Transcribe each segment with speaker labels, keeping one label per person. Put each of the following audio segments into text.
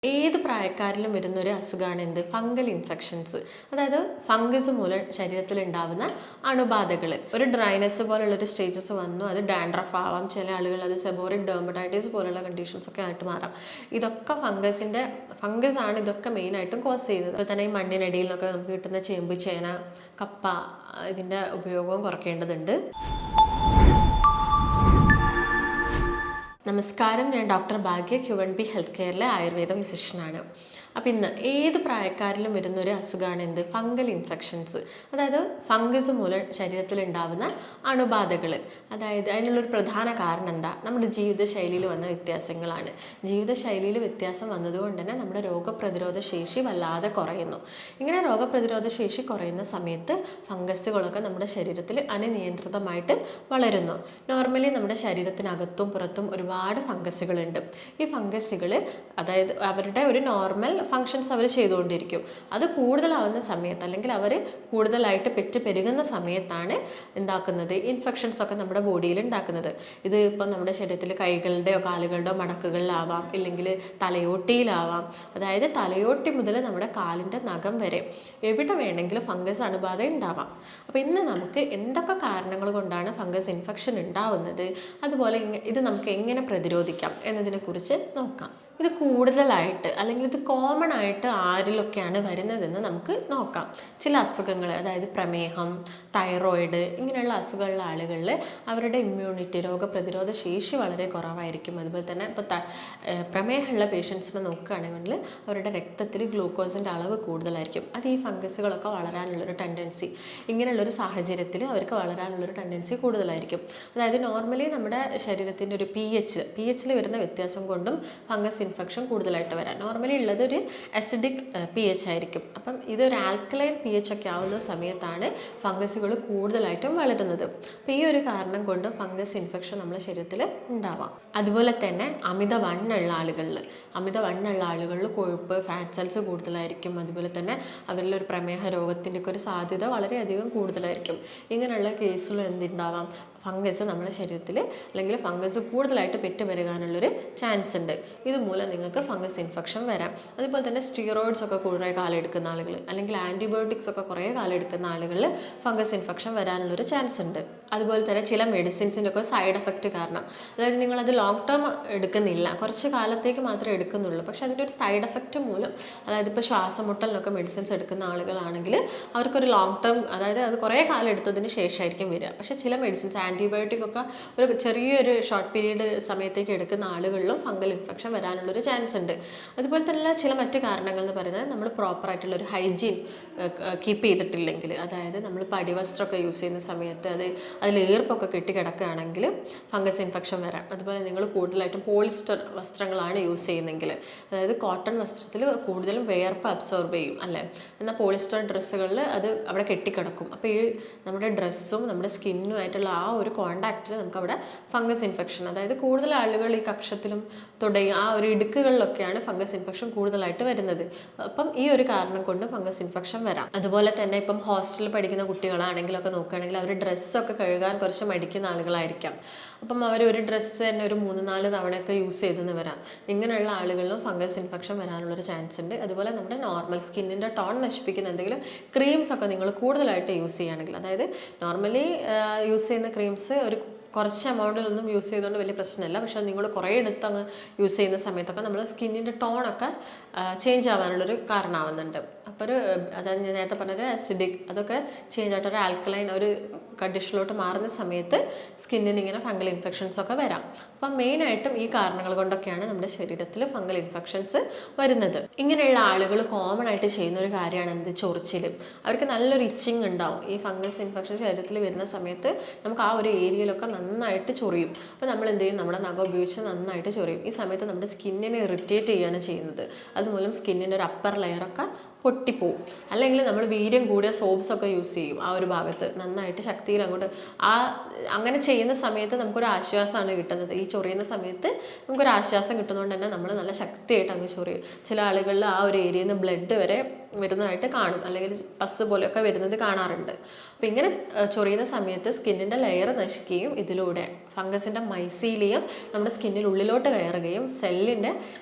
Speaker 1: ഏത് പ്രായക്കാരിലും വരുന്ന ഒരു അസുഖമാണ് എന്ത് ഫംഗൽ ഇൻഫെക്ഷൻസ്. അതായത് ഫംഗസ് മൂലം ശരീരത്തിൽ ഉണ്ടാവുന്ന അണുബാധകൾ. ഒരു ഡ്രൈനസ് പോലുള്ള ഒരു സ്റ്റേജസ് വന്നു, അത് ഡാൻഡ്രഫ് ആവാം, ചില ആളുകൾ അത് സെബോറിക് ഡെർമറ്റൈറ്റിസ് പോലുള്ള കണ്ടീഷൻസ് ഒക്കെ ആയിട്ട് മാറാം. ഇതൊക്കെ ഫംഗസ് ആണ് ഇതൊക്കെ മെയിനായിട്ടും കോസ് ചെയ്യുന്നത്. അപ്പോൾ തന്നെ ഈ മണ്ണിനടിയിൽ നിന്നൊക്കെ നമുക്ക് കിട്ടുന്ന ചേമ്പ്, ചേന, കപ്പ, ഇതിൻ്റെ ഉപയോഗവും കുറയ്ക്കേണ്ടതുണ്ട്. നമസ്കാരം, ഞാൻ ഡോക്ടർ ഭാഗ്യ, Q1B ഹെൽത്ത് കെയറിലെ ആയുർവേദ ഫിസിഷ്യനാണ്. അപ്പോൾ ഇന്ന് ഏത് പ്രായക്കാരിലും വരുന്ന ഒരു അസുഖമാണ് എന്ത് ഫംഗൽ ഇൻഫെക്ഷൻസ്. അതായത് ഫംഗസ് മൂലം ശരീരത്തിൽ ഉണ്ടാവുന്ന അണുബാധകൾ. അതായത് അതിനുള്ളൊരു പ്രധാന കാരണം എന്താ? നമ്മുടെ ജീവിതശൈലിയിൽ വന്ന വ്യത്യാസങ്ങളാണ്. ജീവിതശൈലിയിൽ വ്യത്യാസം വന്നതുകൊണ്ട് തന്നെ നമ്മുടെ രോഗപ്രതിരോധ ശേഷി വല്ലാതെ കുറയുന്നു. ഇങ്ങനെ രോഗപ്രതിരോധ ശേഷി കുറയുന്ന സമയത്ത് ഫംഗസുകളൊക്കെ നമ്മുടെ ശരീരത്തിൽ അനിയന്ത്രിതമായിട്ട് വളരുന്നു. നോർമലി നമ്മുടെ ശരീരത്തിനകത്തും പുറത്തും ഒരുപാട് ഫംഗസുകളുണ്ട്. ഈ ഫംഗസുകൾ അതായത് അവരുടെ ഒരു നോർമൽ ഫങ്ഷൻസ് അവർ ചെയ്തുകൊണ്ടിരിക്കും. അത് കൂടുതലാവുന്ന സമയത്ത്, അല്ലെങ്കിൽ അവർ കൂടുതലായിട്ട് പെരുകുന്ന സമയത്താണ് ഉണ്ടാക്കുന്നത് ഇൻഫെക്ഷൻസ് ഒക്കെ നമ്മുടെ ബോഡിയിൽ ഉണ്ടാക്കുന്നത്. ഇത് ഇപ്പം നമ്മുടെ ശരീരത്തിൽ കൈകളുടെയോ കാലുകളുടെയോ മടക്കുകളിലാവാം, ഇല്ലെങ്കിൽ തലയോട്ടിയിലാവാം. അതായത് തലയോട്ടി മുതൽ നമ്മുടെ കാലിൻ്റെ നഖം വരെ എവിടെ വേണമെങ്കിലും ഫംഗസ് അണുബാധ ഉണ്ടാവാം. അപ്പോൾ ഇന്ന് നമുക്ക് എന്തൊക്കെ കാരണങ്ങൾ കൊണ്ടാണ് ഫംഗസ് ഇൻഫെക്ഷൻ ഉണ്ടാവുന്നത്, അതുപോലെ ഇത് നമുക്ക് എങ്ങനെ പ്രതിരോധിക്കാം എന്നതിനെക്കുറിച്ച് നോക്കാം. ഇത് കൂടുതലായിട്ട് അല്ലെങ്കിൽ ഇത് കോമൺ ആയിട്ട് ആരിലൊക്കെയാണ് വരുന്നതെന്ന് നമുക്ക് നോക്കാം. ചില അസുഖങ്ങൾ, അതായത് പ്രമേഹം, തൈറോയിഡ്, ഇങ്ങനെയുള്ള അസുഖമുള്ള ആളുകളിൽ അവരുടെ ഇമ്മ്യൂണിറ്റി, രോഗപ്രതിരോധ ശേഷി വളരെ കുറവായിരിക്കും. അതുപോലെ തന്നെ ഇപ്പോൾ പ്രമേഹമുള്ള പേഷ്യൻസിനെ നോക്കുകയാണെങ്കിൽ അവരുടെ രക്തത്തിൽ ഗ്ലൂക്കോസിൻ്റെ അളവ് കൂടുതലായിരിക്കും. അത് ഈ ഫംഗസുകളൊക്കെ വളരാനുള്ളൊരു ടെൻഡൻസി, ഇങ്ങനെയുള്ളൊരു സാഹചര്യത്തിൽ അവർക്ക് വളരാനുള്ളൊരു ടെൻഡൻസി കൂടുതലായിരിക്കും. അതായത് നോർമലി നമ്മുടെ ശരീരത്തിൻ്റെ ഒരു പി എച്ചിൽ വരുന്ന വ്യത്യാസം കൊണ്ടും ഫംഗസ് ഇൻഫെക്ഷൻ കൂടുതലായിട്ട് വരാം. നോർമലി ഉള്ളത് ഒരു അസിഡിക് pH ആയിരിക്കും. അപ്പം ഇതൊരു ആൽക്കലൈൻ pH ഒക്കെ ആവുന്ന സമയത്താണ് ഫംഗസുകൾ കൂടുതലായിട്ടും വളരുന്നത്. അപ്പോൾ ഈ ഒരു കാരണം കൊണ്ട് ഫംഗസ് ഇൻഫെക്ഷൻ നമ്മുടെ ശരീരത്തിൽ ഉണ്ടാവാം. അതുപോലെ തന്നെ അമിതവണ്ണമുള്ള ആളുകളിൽ കൊഴുപ്പ്, ഫാറ്റ് സെൽസ് കൂടുതലായിരിക്കും. അതുപോലെ തന്നെ അവരിലൊരു പ്രമേഹ രോഗത്തിൻ്റെ ഒക്കെ ഒരു സാധ്യത വളരെയധികം കൂടുതലായിരിക്കും. ഇങ്ങനെയുള്ള കേസിലും എന്തുണ്ടാവാം, ഫംഗസ് നമ്മുടെ ശരീരത്തിൽ അല്ലെങ്കിൽ ഫംഗസ് കൂടുതലായിട്ട് പെരുകാനുള്ളൊരു ചാൻസ് ഉണ്ട്. ഇതുമൂലം നിങ്ങൾക്ക് ഫംഗസ് ഇൻഫെക്ഷൻ വരാം. അതുപോലെ തന്നെ സ്റ്റിറോയിഡ്സ് ഒക്കെ കുറേ കാലം എടുക്കുന്ന ആളുകൾ, അല്ലെങ്കിൽ ആൻറ്റിബയോട്ടിക്സ് ഒക്കെ കുറേ കാലം എടുക്കുന്ന ആളുകളിൽ ഫംഗസ് ഇൻഫെക്ഷൻ വരാനുള്ളൊരു ചാൻസ് ഉണ്ട്. അതുപോലെ തന്നെ ചില മെഡിസിൻസിൻ്റെ ഒക്കെ സൈഡ് എഫക്റ്റ് കാരണം, അതായത് നിങ്ങളത് ലോങ് ടേം എടുക്കുന്നില്ല, കുറച്ച് കാലത്തേക്ക് മാത്രമേ എടുക്കുന്നുള്ളൂ, പക്ഷേ അതിൻ്റെ ഒരു സൈഡ് എഫക്റ്റ് മൂലം, അതായത് ഇപ്പോൾ ശ്വാസമുട്ടലിനൊക്കെ മെഡിസിൻസ് എടുക്കുന്ന ആളുകളാണെങ്കിൽ അവർക്കൊരു ലോങ് ടേം, അതായത് അത് കുറേ കാലം എടുത്തതിന് ശേഷമായിരിക്കും വരിക. പക്ഷേ ചില മെഡിസിൻസ്, ആൻറ്റിബയോട്ടിക് ഒക്കെ ഒരു ചെറിയൊരു ഷോർട്ട് പീരീഡ് സമയത്തേക്ക് എടുക്കുന്ന ആളുകളിലും ഫംഗൽ ഇൻഫെക്ഷൻ വരാനുള്ളൊരു ചാൻസ് ഉണ്ട്. അതുപോലെ തന്നെ ചില മറ്റ് കാരണങ്ങൾ എന്ന് പറയുന്നത് നമ്മൾ പ്രോപ്പറായിട്ടുള്ളൊരു ഹൈജീൻ കീപ്പ് ചെയ്തിട്ടില്ലെങ്കിൽ, അതായത് നമ്മൾ അടിവസ്ത്രമൊക്കെ യൂസ് ചെയ്യുന്ന സമയത്ത് അതിൽ ഈർപ്പൊക്കെ കെട്ടിക്കിടക്കുകയാണെങ്കിൽ ഫംഗസ് ഇൻഫെക്ഷൻ വരാം. അതുപോലെ നിങ്ങൾ കൂടുതലായിട്ടും പോളിസ്റ്റർ വസ്ത്രങ്ങളാണ് യൂസ് ചെയ്യുന്നതെങ്കിൽ, അതായത് കോട്ടൺ വസ്ത്രത്തിൽ കൂടുതലും വിയർപ്പ് അബ്സോർബ് ചെയ്യും അല്ലേ, എന്നാൽ പോളിസ്റ്റർ ഡ്രസ്സുകളിൽ അത് അവിടെ കെട്ടിക്കിടക്കും. അപ്പോൾ ഈ നമ്മുടെ ഡ്രസ്സും നമ്മുടെ സ്കിന്നുമായിട്ടുള്ള ആ ഒരു കോണ്ടാക്റ്റിൽ നമുക്കവിടെ ഫംഗസ് ഇൻഫെക്ഷൻ, അതായത് കൂടുതൽ ആളുകൾ ഈ കക്ഷത്തിലും തുടങ്ങി ആ ഒരു ഇടുക്കുകളിലൊക്കെയാണ് ഫംഗസ് ഇൻഫെക്ഷൻ കൂടുതലായിട്ട് വരുന്നത്. അപ്പം ഈ ഒരു കാരണം കൊണ്ട് ഫംഗസ് ഇൻഫെക്ഷൻ വരാം. അതുപോലെ തന്നെ ഇപ്പം ഹോസ്റ്റലിൽ പഠിക്കുന്ന കുട്ടികളാണെങ്കിലൊക്കെ നോക്കുകയാണെങ്കിൽ അവർ ഡ്രസ്സൊക്കെ കഴുകാൻ കുറച്ച് മടിക്കുന്ന ആളുകളായിരിക്കാം. അപ്പം അവർ ഒരു ഡ്രസ്സ് തന്നെ ഒരു 3-4 തവണയൊക്കെ യൂസ് ചെയ്തെന്ന് വരാം. ഇങ്ങനെയുള്ള ആളുകളിലും ഫംഗസ് ഇൻഫെക്ഷൻ വരാനുള്ളൊരു ചാൻസ് ഉണ്ട്. അതുപോലെ നമ്മുടെ നോർമൽ സ്കിന്നിൻ്റെ ടോൺ നശിപ്പിക്കുന്ന എന്തെങ്കിലും ക്രീംസ് ഒക്കെ നിങ്ങൾ കൂടുതലായിട്ട് യൂസ് ചെയ്യുകയാണെങ്കിൽ, അതായത് നോർമലി യൂസ് ചെയ്യുന്ന ക്രീംസ് ഒരു കുറച്ച് എമൗണ്ടിലൊന്നും യൂസ് ചെയ്തുകൊണ്ട് വലിയ പ്രശ്നമില്ല, പക്ഷേ നിങ്ങൾ കുറേ എടുത്ത് അങ്ങ് യൂസ് ചെയ്യുന്ന സമയത്തൊക്കെ നമ്മൾ സ്കിന്നിൻ്റെ ടോണൊക്കെ ചേഞ്ച് ആവാനുള്ളൊരു കാരണമാവുന്നുണ്ട്. അപ്പോൾ അതായത് ഞാൻ നേരത്തെ പറഞ്ഞൊരു അസിഡിക് അതൊക്കെ ചേഞ്ച് ആയിട്ടൊരു ആൽക്കലൈൻ ഒരു കണ്ടീഷനിലോട്ട് മാറുന്ന സമയത്ത് സ്കിന്നിന് ഇങ്ങനെ ഫംഗൽ ഇൻഫെക്ഷൻസ് ഒക്കെ വരാം. അപ്പം മെയിനായിട്ടും ഈ കാരണങ്ങൾ കൊണ്ടൊക്കെയാണ് നമ്മുടെ ശരീരത്തിൽ ഫംഗൽ ഇൻഫെക്ഷൻസ് വരുന്നത്. ഇങ്ങനെയുള്ള ആളുകൾ കോമൺ ആയിട്ട് ചെയ്യുന്ന ഒരു കാര്യമാണ് എന്ത്, ചൊറിച്ചിൽ. അവർക്ക് നല്ലൊരു ഇച്ചിങ് ഉണ്ടാവും. ഈ ഫംഗസ് ഇൻഫെക്ഷൻ ശരീരത്തിൽ വരുന്ന സമയത്ത് നമുക്ക് ആ ഒരു ഏരിയയിലൊക്കെ നന്നായിട്ട് ചൊറിയും. അപ്പോൾ നമ്മൾ എന്ത് ചെയ്യും, നമ്മുടെ നഖം ഉപയോഗിച്ച് നന്നായിട്ട് ചൊറിയും. ഈ സമയത്ത് നമ്മുടെ സ്കിന്നിനെ ഇറിറ്റേറ്റ് ചെയ്യുകയാണ് ചെയ്യുന്നത്. അതുമൂലം സ്കിന്നിൻ്റെ ഒരു അപ്പർ ലെയറൊക്കെ പൊട്ടിപ്പോവും. അല്ലെങ്കിൽ നമ്മൾ വീര്യം കൂടിയ സോപ്സൊക്കെ യൂസ് ചെയ്യും ആ ഒരു ഭാഗത്ത് നന്നായിട്ട് ശക്തിയിൽ അങ്ങോട്ട്. അങ്ങനെ ചെയ്യുന്ന സമയത്ത് നമുക്കൊരു ആശ്വാസമാണ് കിട്ടുന്നത്. ഈ ചൊറിയുന്ന സമയത്ത് നമുക്കൊരു ആശ്വാസം കിട്ടുന്നതുകൊണ്ട് തന്നെ നമ്മൾ നല്ല ശക്തിയായിട്ട് അങ്ങ് ചൊറിയും. ചില ആളുകളിൽ ആ ഒരു ഏരിയയിൽ നിന്ന് ബ്ലഡ് വരെ വരുന്നതായിട്ട് കാണും, അല്ലെങ്കിൽ പസ് പോലെയൊക്കെ വരുന്നത് കാണാറുണ്ട്. അപ്പോൾ ഇങ്ങനെ ചൊറിയുന്ന സമയത്ത് സ്കിന്നിൻ്റെ ലെയർ നശിക്കുകയും ഇതിലൂടെ ഫംഗസിൻ്റെ മൈസീലിയം നമ്മുടെ സ്കിന്നിനുള്ളിലോട്ട് കയറുകയും സെല്ലിൻ്റെ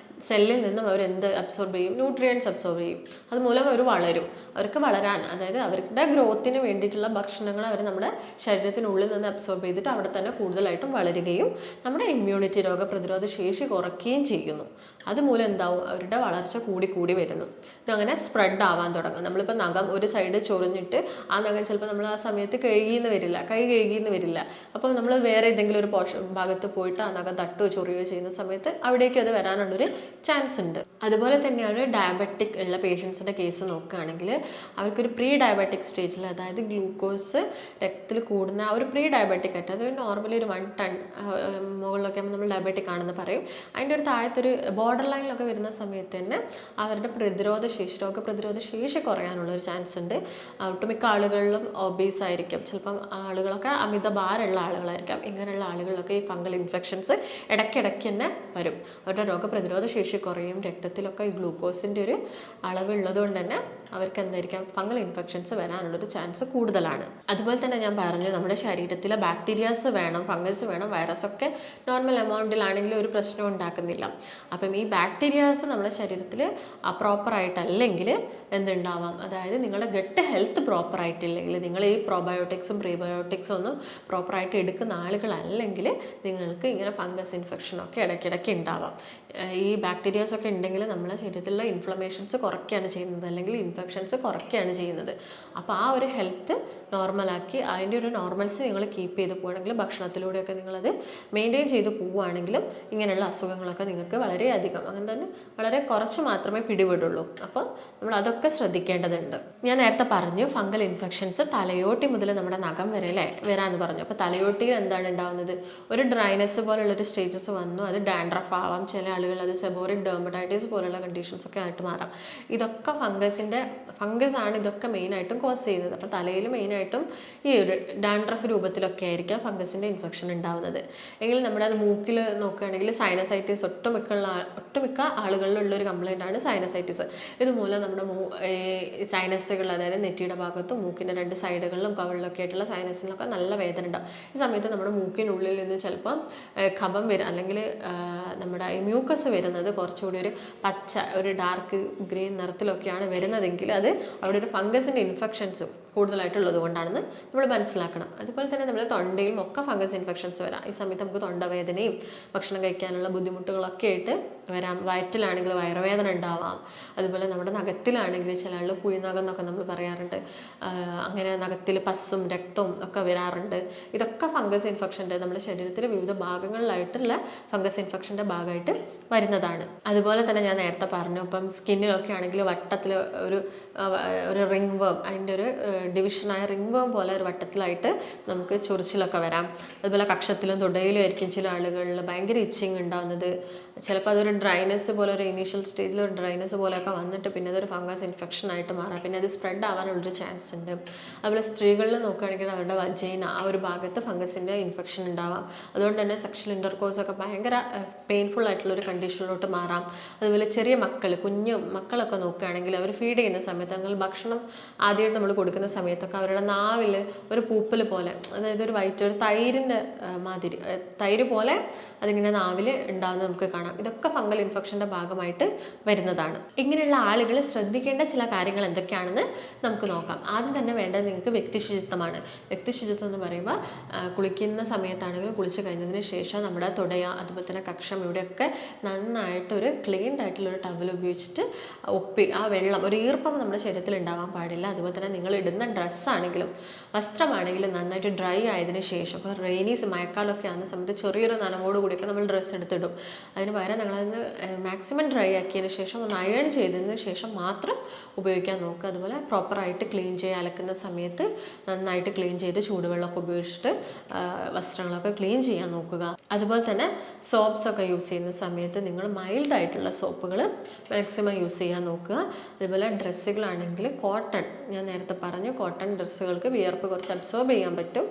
Speaker 1: സെല്ലിൽ നിന്നും അവർ എന്ത് അബ്സോർബ് ചെയ്യും? ന്യൂട്രിയൻസ് അബ്സോർബ് ചെയ്യും. അതുമൂലം അവർ വളരും. അവർക്ക് വളരാൻ, അതായത് അവരുടെ ഗ്രോത്തിന് വേണ്ടിയിട്ടുള്ള ഭക്ഷണങ്ങൾ അവർ നമ്മുടെ ശരീരത്തിനുള്ളിൽ നിന്ന് അബ്സോർബ് ചെയ്തിട്ട് അവിടെ തന്നെ കൂടുതലായിട്ടും വളരുകയും നമ്മുടെ ഇമ്മ്യൂണിറ്റി, രോഗപ്രതിരോധ ശേഷി കുറയ്ക്കുകയും ചെയ്യുന്നു. അതുമൂലം എന്താവും? അവരുടെ വളർച്ച കൂടി കൂടി വരുന്നു. ഇതങ്ങനെ സ്പ്രെഡ് ആവാൻ തുടങ്ങും. നമ്മളിപ്പോൾ നഖം ഒരു സൈഡ് ചൊറിഞ്ഞിട്ട് ആ നഖം ചിലപ്പോൾ നമ്മൾ ആ സമയത്ത് കഴുകിയെന്ന് വരില്ല, കൈ കഴുകിയെന്ന് വരില്ല. അപ്പോൾ നമ്മൾ വേറെ ഏതെങ്കിലും ഒരു ഭാഗത്ത് പോയിട്ട് ആ നഖം തട്ടുകയോ ചൊറിയുകയോ ചെയ്യുന്ന സമയത്ത് അവിടേക്ക് അത് വരാനുള്ളൊരു ചാൻസ് ഉണ്ട്. അതുപോലെ തന്നെയാണ് ഡയബറ്റിക് ഉള്ള പേഷ്യൻസിൻ്റെ കേസ് നോക്കുകയാണെങ്കിൽ അവർക്കൊരു പ്രീ ഡയബറ്റിക് സ്റ്റേജിൽ, അതായത് ഗ്ലൂക്കോസ് രക്തത്തിൽ കൂടുന്ന ആ ഒരു പ്രീ ഡയബറ്റിക് ആയിട്ട്, അത് നോർമലി ഒരു 1 ടൺ മുകളിലൊക്കെ നമ്മൾ ഡയബറ്റിക് ആണെന്ന് പറയും. അതിൻ്റെ ഒരു താഴത്തൊരു ബോർഡർ ലൈനിലൊക്കെ വരുന്ന സമയത്ത് തന്നെ അവരുടെ രോഗപ്രതിരോധ ശേഷി കുറയാനുള്ളൊരു ചാൻസ് ഉണ്ട്. ഒട്ടുമിക്ക ആളുകളിലും ഒബീസ് ആയിരിക്കും, ചിലപ്പം ആളുകളൊക്കെ അമിത ഭാരമുള്ള ആളുകളായിരിക്കാം. ഇങ്ങനെയുള്ള ആളുകളിലൊക്കെ ഈ ഫംഗൽ ഇൻഫെക്ഷൻസ് ഇടയ്ക്കിടയ്ക്ക് തന്നെ വരും. അവരുടെ രോഗപ്രതിരോധ ശേഷി കുറയും. രക്തത്തിലൊക്കെ ഈ ഗ്ലൂക്കോസിൻ്റെ ഒരു അളവുള്ളത് കൊണ്ട് തന്നെ അവർക്ക് എന്തായിരിക്കാം? ഫംഗൽ ഇൻഫെക്ഷൻസ് വരാനുള്ളൊരു ചാൻസ് കൂടുതലാണ്. അതുപോലെ തന്നെ ഞാൻ പറഞ്ഞു, നമ്മുടെ ശരീരത്തിലെ ബാക്ടീരിയാസ് വേണം, ഫംഗസ് വേണം, വൈറസൊക്കെ നോർമൽ എമൗണ്ടിലാണെങ്കിലും ഒരു പ്രശ്നം ഉണ്ടാക്കുന്നില്ല. അപ്പം ഈ ബാക്ടീരിയാസ് നമ്മുടെ ശരീരത്തിൽ പ്രോപ്പറായിട്ടല്ലെങ്കിൽ എന്തുണ്ടാവാം? അതായത് നിങ്ങളുടെ ഗട്ട് ഹെൽത്ത് പ്രോപ്പറായിട്ടില്ലെങ്കിൽ, നിങ്ങൾ ഈ പ്രോബയോട്ടിക്സും പ്രീബയോട്ടിക്സും ഒന്നും പ്രോപ്പറായിട്ട് എടുക്കുന്ന ആളുകളല്ലെങ്കിൽ നിങ്ങൾക്ക് ഇങ്ങനെ ഫംഗസ് ഇൻഫെക്ഷനൊക്കെ ഇടയ്ക്കിടയ്ക്ക് ഉണ്ടാവാം. ഈ ബാക്ടീരിയാസൊക്കെ ഉണ്ടെങ്കിൽ നമ്മുടെ ശരീരത്തിലുള്ള ഇൻഫ്ലമേഷൻസ് കുറയ്ക്കുകയാണ് ചെയ്യുന്നത്, അല്ലെങ്കിൽ ഇൻഫെക്ഷൻസ് കുറയ്ക്കുകയാണ് ചെയ്യുന്നത്. അപ്പോൾ ആ ഒരു ഹെൽത്ത് നോർമലാക്കി അതിൻ്റെ ഒരു നോർമൽസ് നിങ്ങൾ കീപ്പ് ചെയ്ത് പോവുകയാണെങ്കിൽ, ഭക്ഷണത്തിലൂടെയൊക്കെ നിങ്ങളത് മെയിൻറ്റെയിൻ ചെയ്ത് പോവുകയാണെങ്കിലും ഇങ്ങനെയുള്ള അസുഖങ്ങളൊക്കെ നിങ്ങൾക്ക് വളരെയധികം, അങ്ങനെ തന്നെ വളരെ കുറച്ച് മാത്രമേ പിടിപെടുള്ളൂ. അപ്പോൾ നമ്മൾ അതൊക്കെ ശ്രദ്ധിക്കേണ്ടതുണ്ട്. ഞാൻ നേരത്തെ പറഞ്ഞു ഫംഗൽ ഇൻഫെക്ഷൻസ് തലയോട്ടി മുതൽ നമ്മുടെ നഖം വരെ വരാമെന്ന് പറഞ്ഞു. അപ്പോൾ തലയോട്ടിയിൽ എന്താണ് ഉണ്ടാകുന്നത്? ഒരു ഡ്രൈനെസ് പോലുള്ളൊരു സ്റ്റേജസ് വന്നു. അത് ഡാൻഡ്രഫ് ആവാം, ചില ആളുകൾ അത് സെബോറിക് ഡെർമറ്റൈറ്റിസ് പോലുള്ള കണ്ടീഷൻസ് ഒക്കെ ആയിട്ട് മാറാം. ഇതൊക്കെ ഫംഗസ് ആണ് ഇതൊക്കെ മെയിനായിട്ടും കോസ് ചെയ്യുന്നത്. അപ്പോൾ തലയിൽ മെയിനായിട്ടും ഈ ഒരു ഡാൻഡ്രഫ് രൂപത്തിലൊക്കെ ആയിരിക്കാം ഫംഗസിൻ്റെ ഇൻഫെക്ഷൻ ഉണ്ടാവുന്നത്. എങ്കിൽ നമ്മുടെ അത് മൂക്കിൽ നോക്കുകയാണെങ്കിൽ സൈനസൈറ്റിസ് ഒട്ടുമിക്ക ആളുകളിലുള്ളൊരു കംപ്ലൈൻ്റ് ആണ് സൈനസൈറ്റിസ്. ഇതുമൂലം നമ്മുടെ സൈനസുകൾ, അതായത് നെറ്റിയുടെ ഭാഗത്തും മൂക്കിൻ്റെ 2 സൈഡുകളിലും കവിളിലൊക്കെ ആയിട്ടുള്ള സൈനസിനൊക്കെ നല്ല വേദന ഉണ്ടാവും. ഈ സമയത്ത് നമ്മുടെ മൂക്കിനുള്ളിൽ നിന്ന് ചിലപ്പം കഫം വരും, അല്ലെങ്കിൽ നമ്മുടെ മ്യൂക്കസ് വരുന്നത് കുറച്ചുകൂടി ഒരു പച്ച, ഒരു ഡാർക്ക് ഗ്രീൻ നിറത്തിലൊക്കെയാണ് വരുന്നതെങ്കിൽ അത് അവിടെ ഒരു ഫംഗസിൻ്റെ ഇൻഫെക്ഷൻസും കൂടുതലായിട്ടുള്ളത് കൊണ്ടാണെന്ന് നമ്മൾ മനസ്സിലാക്കണം. അതുപോലെ തന്നെ നമ്മുടെ തൊണ്ടയിലും ഒക്കെ ഫംഗസ് ഇൻഫെക്ഷൻസ് വരാം. ഈ സമയത്ത് നമുക്ക് തൊണ്ടവേദനയും ഭക്ഷണം കഴിക്കാനുള്ള ബുദ്ധിമുട്ടുകളൊക്കെ ആയിട്ട് വരാം. വയറ്റിലാണെങ്കിൽ വയറുവേദന ഉണ്ടാവാം. അതുപോലെ നമ്മുടെ നഖത്തിലാണെങ്കിൽ ചില ആളുകൾ പുഴിനഖം എന്നൊക്കെ നമ്മൾ പറയാറുണ്ട്. അങ്ങനെ നഖത്തിൽ പസ്സും രക്തവും ഒക്കെ വരാറുണ്ട്. ഇതൊക്കെ ഫംഗസ് ഇൻഫെക്ഷൻ്റെ, നമ്മുടെ ശരീരത്തിലെ വിവിധ ഭാഗങ്ങളിലായിട്ടുള്ള ഫംഗസ് ഇൻഫെക്ഷൻ്റെ ഭാഗമായിട്ട് വരുന്നതാണ്. അതുപോലെ തന്നെ ഞാൻ നേരത്തെ പറഞ്ഞു, ഇപ്പം സ്കിന്നിലൊക്കെ ആണെങ്കിൽ വട്ടത്തിൽ ഒരു റിംഗ് വേം, അതിൻ്റെ ഒരു ഡിവിഷനായ റിംഗ് വേം പോലെ ഒരു വട്ടത്തിലായിട്ട് നമുക്ക് ചൊറിച്ചിലൊക്കെ വരാം. അതുപോലെ കക്ഷത്തിലും തുടയിലും ആയിരിക്കും ചില ആളുകളിൽ ഭയങ്കര ഇച്ചിങ് ഉണ്ടാകുന്നത്. ചിലപ്പോൾ അതൊരു ഡ്രൈനെസ് പോലെ, ഒരു ഇനീഷ്യൽ സ്റ്റേജിൽ ഒരു ഡ്രൈനെസ് പോലെയൊക്കെ വന്നിട്ട് പിന്നെ അതൊരു ഫംഗസ് ഇൻഫെക്ഷൻ ആയിട്ട് മാറാം. പിന്നെ അത് സ്പ്രെഡ് ആവാനുള്ളൊരു ചാൻസ് ഉണ്ട്. അതുപോലെ സ്ത്രീകളിൽ നോക്കുകയാണെങ്കിൽ അവരുടെ വജൈന ആ ഒരു ഭാഗത്ത് ഫംഗസിൻ്റെ ഇൻഫെക്ഷൻ ഉണ്ടാവാം. അതുകൊണ്ട് തന്നെ സെക്ഷൽ ഇൻ്റർകോഴ്സൊക്കെ ഭയങ്കര പെയിൻഫുൾ ആയിട്ടുള്ളൊരു കണ്ടീഷനിലോട്ട് മാറാം. അതുപോലെ ചെറിയ കുഞ്ഞു മക്കളൊക്കെ നോക്കുകയാണെങ്കിൽ അവർ ഫീഡ് ചെയ്യുന്ന സമയത്ത്, അല്ലെങ്കിൽ ഭക്ഷണം ആദ്യമായിട്ട് നമ്മൾ കൊടുക്കുന്ന സമയത്തൊക്കെ അവരുടെ നാവിൽ ഒരു പൂപ്പൽ പോലെ, അതായത് ഒരു തൈരിൻ്റെ മാതിരി, തൈര് പോലെ അതിങ്ങനെ നാവിൽ ഉണ്ടാകുന്നത് നമുക്ക് കാണാം. ഇതൊക്കെ ഫംഗൽ ഇൻഫെക്ഷൻ്റെ ഭാഗമായിട്ട് വരുന്നതാണ്. ഇങ്ങനെയുള്ള ആളുകൾ ശ്രദ്ധിക്കേണ്ട ചില കാര്യങ്ങൾ എന്തൊക്കെയാണെന്ന് നമുക്ക് നോക്കാം. ആദ്യം തന്നെ വേണ്ടത് നിങ്ങൾക്ക് വ്യക്തിശുചിത്വമാണ്. വ്യക്തിശുചിത്വം എന്ന് പറയുമ്പോൾ കുളിക്കുന്ന സമയത്താണെങ്കിലും കുളിച്ച് കഴിഞ്ഞതിന് ശേഷം നമ്മുടെ തുടയ, അതുപോലെ തന്നെ കക്ഷം, ഇവിടെയൊക്കെ നന്നായിട്ട് ഒരു ക്ലീൻഡ് ആയിട്ടുള്ളൊരു ടവൽ ഉപയോഗിച്ചിട്ട് ആ വെള്ളം, ഒരു ഈർപ്പം നമ്മുടെ ശരീരത്തിൽ ഉണ്ടാവാൻ പാടില്ല. അതുപോലെ തന്നെ നിങ്ങൾ ഇടുന്ന ഡ്രസ്സാണെങ്കിലും വസ്ത്രമാണെങ്കിലും നന്നായിട്ട് ഡ്രൈ ആയതിനു ശേഷം, ഇപ്പോൾ റെയിനീസ് മഴക്കാലമൊക്കെ ആകുന്ന സമയത്ത് ചെറിയൊരു നനവോട് കൂടിയൊക്കെ നമ്മൾ ഡ്രസ്സ് എടുത്തിടും. അതിന് പകരം നിങ്ങളതിന് മാക്സിമം ഡ്രൈ ആക്കിയതിന് ശേഷം ഒന്ന് അയൺ ചെയ്തതിന് ശേഷം മാത്രം ഉപയോഗിക്കാൻ നോക്കുക. അതുപോലെ പ്രോപ്പറായിട്ട് ക്ലീൻ ചെയ്യുക. അലക്കുന്ന സമയത്ത് നന്നായിട്ട് ക്ലീൻ ചെയ്ത് ചൂടുവെള്ളമൊക്കെ ഉപയോഗിച്ചിട്ട് വസ്ത്രങ്ങളൊക്കെ ക്ലീൻ ചെയ്യാൻ നോക്കുക. അതുപോലെ തന്നെ സോപ്സൊക്കെ യൂസ് ചെയ്യുന്ന സമയത്ത് നിങ്ങൾ മൈൽഡായിട്ടുള്ള സോപ്പുകൾ മാക്സിമം യൂസ് ചെയ്യാൻ നോക്കുക. അതുപോലെ ഡ്രസ്സുകളാണെങ്കിൽ കോട്ടൺ, ഞാൻ നേരത്തെ പറഞ്ഞു കോട്ടൺ ഡ്രസ്സുകൾക്ക് വിയർപ്പ് കുറച്ച് അബ്സോർബ് ചെയ്യാൻ പറ്റും.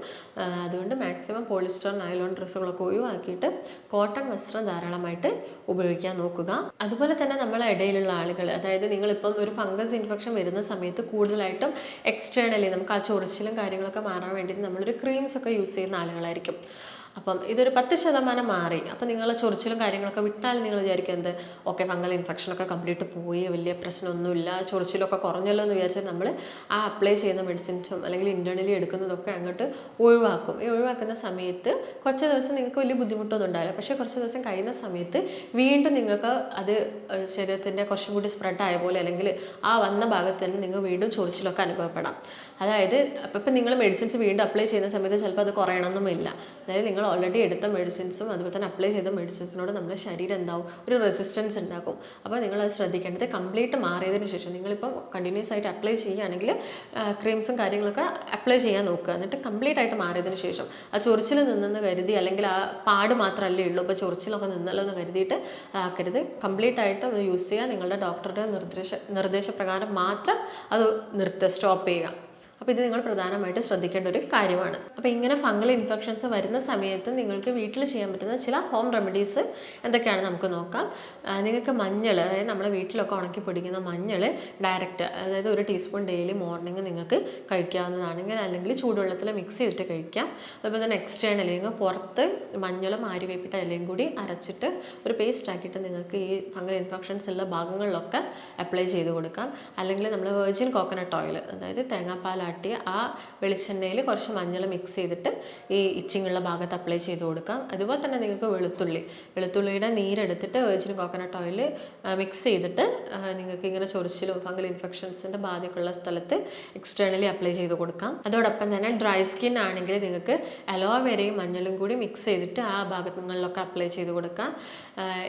Speaker 1: അതുകൊണ്ട് മാക്സിമം പോളിസ്റ്റർ, നൈലോൺ ഡ്രസ്സുകളൊക്കെ ഒഴിവാക്കിയിട്ട് കോട്ടൺ വസ്ത്രം ധാരാളമായിട്ട് ഉപയോഗിക്കാൻ നോക്കുക. അതുപോലെ തന്നെ നമ്മളെ ഇടയിലുള്ള ആളുകൾ, അതായത് നിങ്ങളിപ്പം ഒരു ഫംഗസ് ഇൻഫെക്ഷൻ വരുന്ന സമയത്ത് കൂടുതലായിട്ടും എക്സ്റ്റേണലി നമുക്ക് ആ ചൊറിച്ചിലും കാര്യങ്ങളൊക്കെ മാറാൻ വേണ്ടിയിട്ട് നമ്മളൊരു ക്രീംസ് ഒക്കെ യൂസ് ചെയ്യുന്ന ആളുകളായിരിക്കും. അപ്പം ഇതൊരു 10% മാറി. അപ്പം നിങ്ങൾ ചൊറിച്ചിലും കാര്യങ്ങളൊക്കെ വിട്ടാൽ നിങ്ങൾ വിചാരിക്കും എന്ത് ഓക്കെ ഫംഗൽ ഇൻഫെക്ഷനൊക്കെ കംപ്ലീറ്റ് പോയി, വലിയ പ്രശ്നമൊന്നുമില്ല, ചൊറിച്ചിലൊക്കെ കുറഞ്ഞല്ലോ എന്ന് വിചാരിച്ചാൽ നമ്മൾ ആ അപ്ലൈ ചെയ്യുന്ന മെഡിസിൻസും അല്ലെങ്കിൽ ഇൻറ്റേർണലി എടുക്കുന്നതൊക്കെ അങ്ങോട്ട് ഒഴിവാക്കും. ഈ ഒഴിവാക്കുന്ന സമയത്ത് കുറച്ച് ദിവസം നിങ്ങൾക്ക് വലിയ ബുദ്ധിമുട്ടൊന്നും ഉണ്ടാവില്ല. പക്ഷേ കുറച്ച് ദിവസം കഴിയുന്ന സമയത്ത് വീണ്ടും നിങ്ങൾക്ക് അത് ശരീരത്തിൻ്റെ കുറച്ചും കൂടി സ്പ്രെഡ് ആയ പോലെ അല്ലെങ്കിൽ ആ വന്ന ഭാഗത്ത് തന്നെ നിങ്ങൾ വീണ്ടും ചൊറിച്ചിലൊക്കെ അനുഭവപ്പെടാം. അതായത് അപ്പം നിങ്ങൾ മെഡിസിൻസ് വീണ്ടും അപ്ലൈ ചെയ്യുന്ന സമയത്ത് ചിലപ്പോൾ അത് കുറയണമെന്നുമില്ല. അതായത് നിങ്ങൾ ഓൾറെഡി എടുത്ത മെഡിസിൻസും അതുപോലെ തന്നെ അപ്ലൈ ചെയ്ത മെഡിസിൻസിനോട് നമ്മുടെ ശരീരം എന്താവും, ഒരു റെസിസ്റ്റൻസ് ഉണ്ടാക്കും. അപ്പോൾ നിങ്ങളത് ശ്രദ്ധിക്കേണ്ടത് കംപ്ലീറ്റ് മാറിയതിന് ശേഷം നിങ്ങളിപ്പം കണ്ടിന്യൂസ് ആയിട്ട് അപ്ലൈ ചെയ്യുകയാണെങ്കിൽ ക്രീംസും കാര്യങ്ങളൊക്കെ അപ്ലൈ ചെയ്യാൻ നോക്കുക. എന്നിട്ട് കംപ്ലീറ്റ് ആയിട്ട് മാറിയതിന് ശേഷം ആ ചൊറിച്ചിൽ നിന്നെന്ന് കരുതി അല്ലെങ്കിൽ ആ പാട് മാത്രമല്ലേ ഉള്ളൂ, ഇപ്പോൾ ചൊറിച്ചിലൊക്കെ നിന്നല്ലോ എന്ന് കരുതിയിട്ട് ആക്കരുത്. കംപ്ലീറ്റ് ആയിട്ട് യൂസ് ചെയ്യുക. നിങ്ങളുടെ ഡോക്ടറുടെ നിർദ്ദേശപ്രകാരം മാത്രം അത് സ്റ്റോപ്പ് ചെയ്യുക. അപ്പോൾ ഇത് നിങ്ങൾ പ്രധാനമായിട്ട് ശ്രദ്ധിക്കേണ്ട ഒരു കാര്യമാണ്. അപ്പോൾ ഇങ്ങനെ ഫംഗൽ ഇൻഫെക്ഷൻസ് വരുന്ന സമയത്ത് നിങ്ങൾക്ക് വീട്ടിൽ ചെയ്യാൻ പറ്റുന്ന ചില ഹോം റെമഡീസ് എന്തൊക്കെയാണ് നമുക്ക് നോക്കാം. നിങ്ങൾക്ക് മഞ്ഞൾ, അതായത് നമ്മളെ വീട്ടിലൊക്കെ ഉണക്കി പൊടിക്കുന്ന മഞ്ഞൾ ഡയറക്റ്റ്, അതായത് 1 ടീസ്പൂൺ ഡെയിലി മോർണിംഗ് നിങ്ങൾക്ക് കഴിക്കാവുന്നതാണെങ്കിൽ അല്ലെങ്കിൽ ചൂടുവെള്ളത്തിൽ മിക്സ് ചെയ്തിട്ട് കഴിക്കാം. അതുപോലെ തന്നെ എക്സ്റ്റേണലി നിങ്ങൾ പുറത്ത് മഞ്ഞളും ആര്യവേപ്പിട്ട ഇലയും കൂടി അരച്ചിട്ട് ഒരു പേസ്റ്റ് ആക്കിയിട്ട് നിങ്ങൾക്ക് ഈ ഫംഗൽ ഇൻഫെക്ഷൻസ് ഉള്ള ഭാഗങ്ങളിലൊക്കെ അപ്ലൈ ചെയ്ത് കൊടുക്കാം. അല്ലെങ്കിൽ നമ്മൾ വെർജിൻ കോക്കനട്ട് ഓയിൽ, അതായത് തേങ്ങാപ്പാൽ ആ വെളിച്ചെണ്ണയിൽ കുറച്ച് മഞ്ഞൾ മിക്സ് ചെയ്തിട്ട് ഈ ഇച്ചിങ്ങുള്ള ഭാഗത്ത് അപ്ലൈ ചെയ്ത് കൊടുക്കാം. അതുപോലെ തന്നെ നിങ്ങൾക്ക് വെളുത്തുള്ളിയുടെ നീരെടുത്തിട്ട് വെർജിൻ കോക്കനട്ട് ഓയിൽ മിക്സ് ചെയ്തിട്ട് നിങ്ങൾക്ക് ഇങ്ങനെ ചൊറിച്ചിലും ഫംഗൽ ഇൻഫെക്ഷൻസിൻ്റെ ബാധയുള്ള സ്ഥലത്ത് എക്സ്റ്റേണലി അപ്ലൈ ചെയ്ത് കൊടുക്കാം. അതോടൊപ്പം തന്നെ ഡ്രൈ സ്കിൻ ആണെങ്കിൽ നിങ്ങൾക്ക് അലോവേരയും മഞ്ഞളും കൂടി മിക്സ് ചെയ്തിട്ട് ആ ഭാഗങ്ങളിലൊക്കെ അപ്ലൈ ചെയ്ത് കൊടുക്കാം.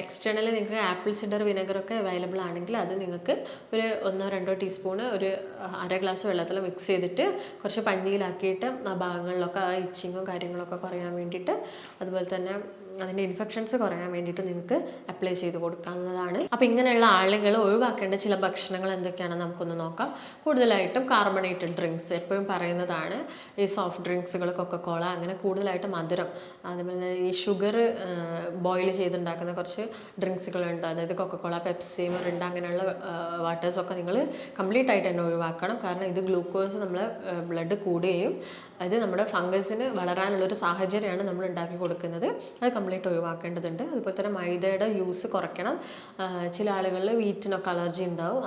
Speaker 1: എക്സ്റ്റേണലി നിങ്ങൾക്ക് ആപ്പിൾ സിഡർ വിനെഗറൊക്കെ അവൈലബിൾ ആണെങ്കിൽ അത് നിങ്ങൾക്ക് ഒരു 1-2 ടീസ്പൂണ് ഒരു അര ഗ്ലാസ് വെള്ളത്തിൽ മിക്സ് ചെയ്തിട്ട് കുറച്ച് പഞ്ഞിയിലാക്കിയിട്ട് ആ ഭാഗങ്ങളിലൊക്കെ ആ ഇച്ചിങ്ങും കാര്യങ്ങളൊക്കെ കുറയാൻ വേണ്ടിയിട്ട്, അതുപോലെ തന്നെ അതിൻ്റെ ഇൻഫെക്ഷൻസ് കുറയാൻ വേണ്ടിയിട്ട് നിങ്ങൾക്ക് അപ്ലൈ ചെയ്ത് കൊടുക്കാവുന്നതാണ്. അപ്പോൾ ഇങ്ങനെയുള്ള ആളുകൾ ഒഴിവാക്കേണ്ട ചില ഭക്ഷണങ്ങൾ എന്തൊക്കെയാണെന്ന് നമുക്കൊന്ന് നോക്കാം. കൂടുതലായിട്ടും കാർബണേറ്റഡ് ഡ്രിങ്ക്സ് എപ്പോഴും പറയുന്നതാണ്. ഈ സോഫ്റ്റ് ഡ്രിങ്ക്സുകൾ, കൊക്കക്കോള, അങ്ങനെ കൂടുതലായിട്ട് മധുരം, അതുപോലെ ഈ ഷുഗർ ബോയിൽ ചെയ്തുണ്ടാക്കുന്ന കുറച്ച് ഡ്രിങ്ക്സുകളുണ്ട്. അതായത് കൊക്കക്കോള, പെപ്സി, മിറിൻഡ അങ്ങനെയുള്ള വാട്ടേഴ്സൊക്കെ നിങ്ങൾ കംപ്ലീറ്റ് ആയിട്ട് തന്നെ ഒഴിവാക്കണം. കാരണം ഇത് ഗ്ലൂക്കോസ് നമ്മളെ ബ്ലഡ് കൂടുകയും അത് നമ്മുടെ ഫംഗസിന് വളരാനുള്ളൊരു സാഹചര്യമാണ് നമ്മൾ ഉണ്ടാക്കി കൊടുക്കുന്നത്. അത് കംപ്ലീറ്റ് ഒഴിവാക്കേണ്ടതുണ്ട്. അതുപോലെ തന്നെ മൈദയുടെ യൂസ് കുറയ്ക്കണം. ചില ആളുകളിൽ വീറ്റിനൊക്കെ അലർജി ഉണ്ടാവും.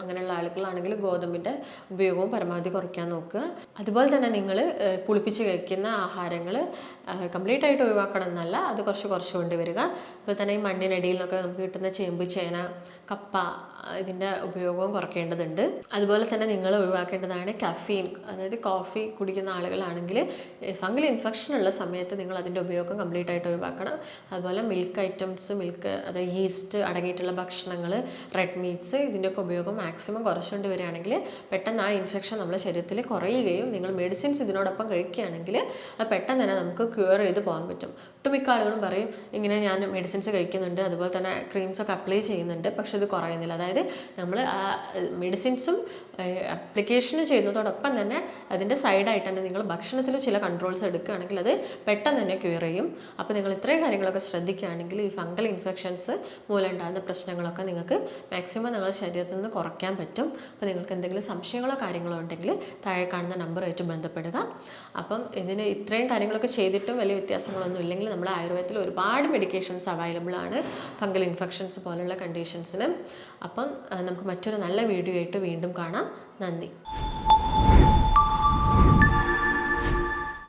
Speaker 1: അങ്ങനെയുള്ള ആളുകളാണെങ്കിൽ ഗോതമ്പിൻ്റെ ഉപയോഗവും പരമാവധി കുറയ്ക്കാൻ നോക്കുക. അതുപോലെ തന്നെ നിങ്ങൾ പുളിപ്പിച്ച് കഴിക്കുന്ന ആഹാരങ്ങൾ കംപ്ലീറ്റ് ആയിട്ട് ഒഴിവാക്കണം എന്നല്ല, അത് കുറച്ച് കൊണ്ടുവരിക. അതുപോലെ തന്നെ ഈ മണ്ണിനടിയിൽ നിന്നൊക്കെ നമുക്ക് കിട്ടുന്ന ചേമ്പ്, ചേന, കപ്പ, ഇതിൻ്റെ ഉപയോഗവും കുറയ്ക്കേണ്ടതുണ്ട്. അതുപോലെ തന്നെ നിങ്ങൾ ഒഴിവാക്കേണ്ടതാണ് കഫീൻ, അതായത് കോഫി കുടിക്കുന്ന ആളുകളാണെങ്കിൽ ഫംഗൽ ഇൻഫെക്ഷൻ ഉള്ള സമയത്ത് നിങ്ങൾ അതിൻ്റെ ഉപയോഗം കംപ്ലീറ്റ് ആയിട്ട് ഒഴിവാക്കണം. അതുപോലെ മിൽക്ക് ഐറ്റംസ്, അതായത് ഈസ്റ്റ് അടങ്ങിയിട്ടുള്ള ഭക്ഷണങ്ങൾ, റെഡ് മീറ്റ്സ്, ഇതിൻ്റെയൊക്കെ ഉപയോഗം മാക്സിമം കുറച്ചുകൊണ്ട് വരികയാണെങ്കിൽ പെട്ടെന്ന് ആ ഇൻഫെക്ഷൻ നമ്മുടെ ശരീരത്തിൽ കുറയുകയും നിങ്ങൾ മെഡിസിൻസ് ഇതിനോടൊപ്പം കഴിക്കുകയാണെങ്കിൽ അത് പെട്ടെന്ന് തന്നെ നമുക്ക് ക്യൂർ ചെയ്ത് പോകാൻ പറ്റും. ഒട്ടുമിക്ക ആളുകളും പറയും ഇങ്ങനെ ഞാൻ മെഡിസിൻസ് കഴിക്കുന്നുണ്ട്, അതുപോലെ തന്നെ ക്രീംസൊക്കെ അപ്ലൈ ചെയ്യുന്നുണ്ട്, പക്ഷെ ഇത് കുറയുന്നില്ല. അതായത് നമ്മൾ ആ മെഡിസിൻസും അപ്ലിക്കേഷൻ ചെയ്യുന്നതോടൊപ്പം തന്നെ അതിൻ്റെ സൈഡായിട്ട് തന്നെ നിങ്ങൾ ഭക്ഷണത്തിലും ചില കൺട്രോൾസ് എടുക്കുകയാണെങ്കിൽ അത് പെട്ടെന്ന് തന്നെ ക്യൂർ ചെയ്യും. അപ്പോൾ നിങ്ങൾ ഇത്രയും കാര്യങ്ങളൊക്കെ ശ്രദ്ധിക്കുകയാണെങ്കിൽ ഈ ഫംഗൽ ഇൻഫെക്ഷൻസ് മൂലം ഉണ്ടാകുന്ന പ്രശ്നങ്ങളൊക്കെ നിങ്ങൾക്ക് മാക്സിമം നിങ്ങളുടെ ശരീരത്തിൽ നിന്ന് കുറയ്ക്കാൻ പറ്റും. അപ്പോൾ നിങ്ങൾക്ക് എന്തെങ്കിലും സംശയങ്ങളോ കാര്യങ്ങളോ ഉണ്ടെങ്കിൽ താഴെ കാണുന്ന നമ്പറുമായിട്ട് ബന്ധപ്പെടുക. അപ്പം ഇതിന് ഇത്രയും കാര്യങ്ങളൊക്കെ ചെയ്തിട്ടും വലിയ വ്യത്യാസങ്ങളൊന്നും ഇല്ലെങ്കിൽ നമ്മൾ ആയുർവേദത്തിൽ ഒരുപാട് മെഡിക്കേഷൻസ് അവൈലബിൾ ആണ് ഫംഗൽ ഇൻഫെക്ഷൻസ് പോലുള്ള കണ്ടീഷൻസിന്. അപ്പം നമുക്ക് മറ്റൊരു നല്ല വീഡിയോ ആയിട്ട് വീണ്ടും കാണാം. നന്ദി.